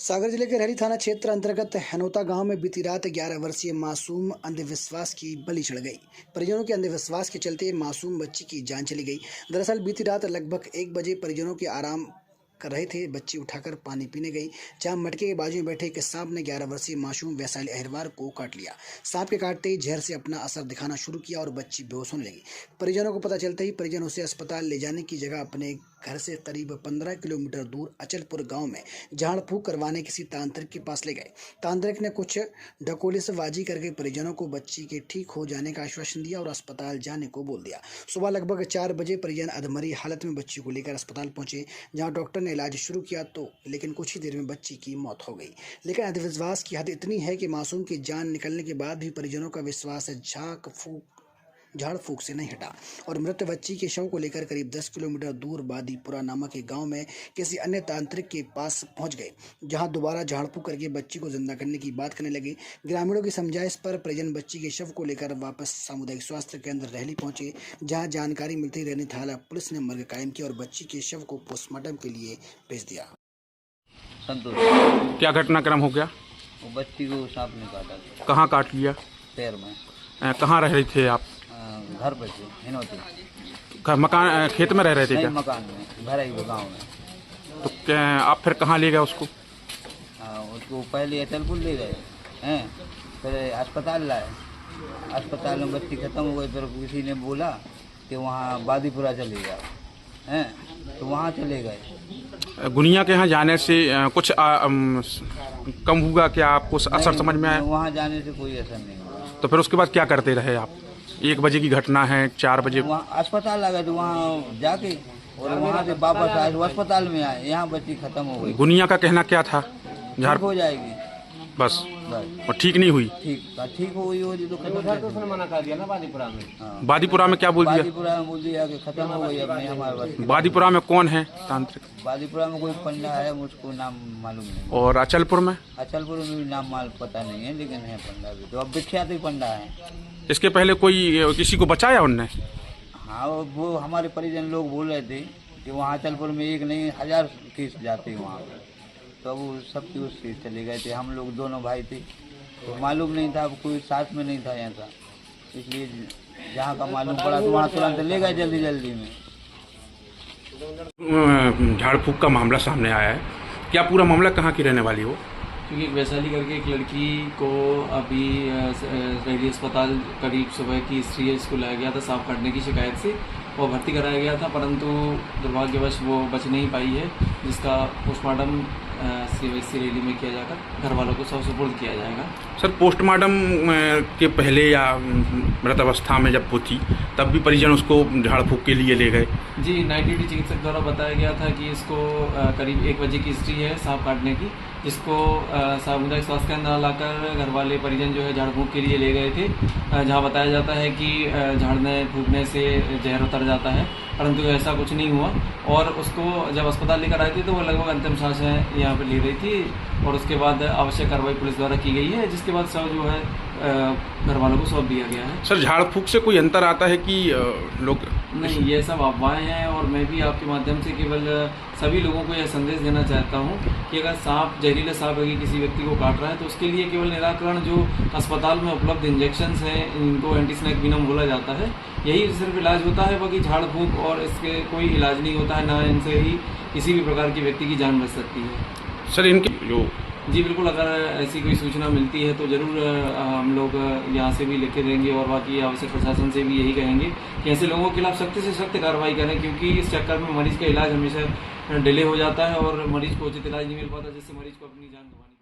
सागर जिले के रहरी थाना क्षेत्र अंतर्गत हनोता गांव में बीती रात 11 वर्षीय मासूम अंधविश्वास की बलि चढ़ गई। परिजनों के अंधविश्वास के चलते मासूम बच्ची की जान चली गई। दरअसल बीती रात लगभग 1 बजे परिजनों के आराम कर रहे थे, बच्ची उठाकर पानी पीने गई, जहां मटके के बाजू में बैठे एक सांप ने 11 वर्षीय मासूम वैशाली अहिरवार को काट लिया। सांप के काटते ही जहर से अपना असर दिखाना शुरू किया और बच्ची बेहोश होने लगी। परिजनों को पता चलते ही परिजन उसे अस्पताल ले जाने की जगह अपने घर से करीब 15 किलोमीटर दूर अचलपुर गांव में झाड़ फूंक करवाने किसी तांत्रिक के पास ले गए। तांत्रिक ने कुछ ढकोलबाजी करके परिजनों को बच्ची के ठीक हो जाने का आश्वासन दिया और अस्पताल जाने को बोल दिया। सुबह लगभग 4 बजे परिजन अधमरी हालत में बच्ची को लेकर अस्पताल पहुंचे, जहां डॉक्टर ने इलाज शुरू किया लेकिन कुछ ही देर में बच्ची की मौत हो गई। लेकिन अंधविश्वास की हद इतनी है कि मासूम की जान निकलने के बाद भी परिजनों का विश्वास झाड़ फूंक से नहीं हटा और मृत बच्ची के शव को लेकर करीब 10 किलोमीटर दूर बादीपुरा नामक एक गांव में किसी अन्य तांत्रिक के पास पहुंच गए, जहां दोबारा झाड़ फूंक करके बच्ची को जिंदा करने की बात करने लगे। ग्रामीणों की समझाइश पर परिजन बच्ची के शव को लेकर वापस सामुदायिक स्वास्थ्य केंद्र रहली पहुंचे, जहां जानकारी मिलती रहने थाना पुलिस ने मर्ग कायम किया और बच्ची के शव को पोस्टमार्टम के लिए भेज दिया। संतोष, क्या घटनाक्रम हो गया? वो बच्ची को सांप ने काटा था। कहाँ काट लिया? पैर में। कहाँ रह रहे थे आप? घर पर थे, हिनौती। मकान खेत में रह रहे थे क्या? मकान में, घर ही गाँव में। तो क्या आप फिर कहाँ ले गए उसको? उसको पहले अचलपुर ले गए हैं, फिर अस्पताल लाए। अस्पताल में बच्ची खत्म हो गई, फिर किसी ने बोला कि वहाँ बादीपुरा चले जाओ हैं, तो वहाँ चले गए। गुनिया के यहाँ जाने से कुछ कम हुआ क्या? आपको असर समझ में आया? वहाँ जाने से कोई असर नहीं हुआ। तो फिर उसके बाद क्या करते रहे आप? 1 बजे की घटना है, 4 बजे वहाँ अस्पताल आ गए, तो वहाँ जाके और वहाँ से वापस आए, तो अस्पताल में आए, यहाँ बच्ची खत्म हो गई। गुनिया का कहना क्या था? झाड़ हो जाएगी बस, और ठीक नहीं हुई? ठीक हो गई होगी तो खत्म। मना कर दिया ना बादीपुरा में। हाँ। बादीपुरा में क्या बोल दिया? बादीपुरा में बोल दिया कि खत्म हो गई अपने हमारे बच्ची। बादीपुरा में कौन है तांत्रिक? बादीपुरा में कोई पंडा है, मुझको नाम मालूम नहीं। और अचलपुर में? अचलपुर में भी नाम पता नहीं है, लेकिन है पंडा भी, तो अब विख्यात ही पंडा है। इसके पहले कोई किसी को बचाया उनने? हाँ, वो हमारे परिजन लोग बोल रहे थे कि वहाँ अचलपुर में एक नहीं 1000 केस जाते हैं वहाँ पर, तो वो सब केस से चले गए थे। हम लोग दोनों भाई थे, तो मालूम नहीं था, कोई साथ में नहीं था यहाँ का, इसलिए जहाँ का मालूम पड़ा तो वहाँ तुरंत ले गए जल्दी में। झाड़ फूंक का मामला सामने आया है, क्या पूरा मामला कहाँ की रहने वाली हो? क्योंकि वैशाली करके एक लड़की को अभी शहरी अस्पताल करीब सुबह की हिस्ट्री है, इसको लाया गया था सांप काटने की शिकायत से और भर्ती कराया गया था, परंतु दुर्भाग्यवश वो बच नहीं पाई है, जिसका पोस्टमार्टम CVC रैली में किया जाकर घर वालों को सुपुर्द किया जाएगा। सर, पोस्टमार्टम के पहले या मृत अवस्था में जब वो थी तब भी परिजन उसको झाड़ फूंक के लिए ले गए? जी, नाइट ड्यूटी चिकित्सक द्वारा बताया गया था कि इसको करीब 1 बजे की हिस्ट्री है सांप काटने की, जिसको सामुदायिक स्वास्थ्य केंद्र लाकर घर वाले परिजन जो है झाड़ फूंक के लिए ले गए थे, जहां बताया जाता है कि झाड़ने फूंकने से जहर उतर जाता है, परंतु ऐसा कुछ नहीं हुआ। और उसको जब अस्पताल लेकर आए थे तो वो लगभग अंतिम सांसें यहाँ पर ले रही थी और उसके बाद आवश्यक कार्रवाई पुलिस द्वारा की गई है, जिसके बाद शव जो है घर वालों को सौंप दिया गया है। सर, झाड़ फूंक से कोई अंतर आता है कि लोग? नहीं, ये सब अफवाहें हैं और मैं भी आपके माध्यम से केवल सभी लोगों को यह संदेश देना चाहता हूं कि अगर जहरीला सांप अगर किसी व्यक्ति को काट रहा है तो उसके लिए केवल निराकरण जो अस्पताल में उपलब्ध इंजेक्शंस हैं, इनको एंटीस्नेक विनम बोला जाता है, यही सिर्फ इलाज होता है। बाकी झाड़ फूंक और इसके कोई इलाज नहीं होता है, ना इनसे ही किसी भी प्रकार की व्यक्ति की जान बच सकती है। सर, इनकी जो जी बिल्कुल, अगर ऐसी कोई सूचना मिलती है तो ज़रूर हम लोग यहाँ से भी लिखे देंगे और बाकी आवश्यक प्रशासन से भी यही कहेंगे कि ऐसे लोगों के खिलाफ सख्त से सख्त कार्रवाई करें, क्योंकि इस चक्कर में मरीज का इलाज हमेशा डिले हो जाता है और मरीज को उचित इलाज नहीं मिल पाता, जिससे मरीज को अपनी जान गंवानी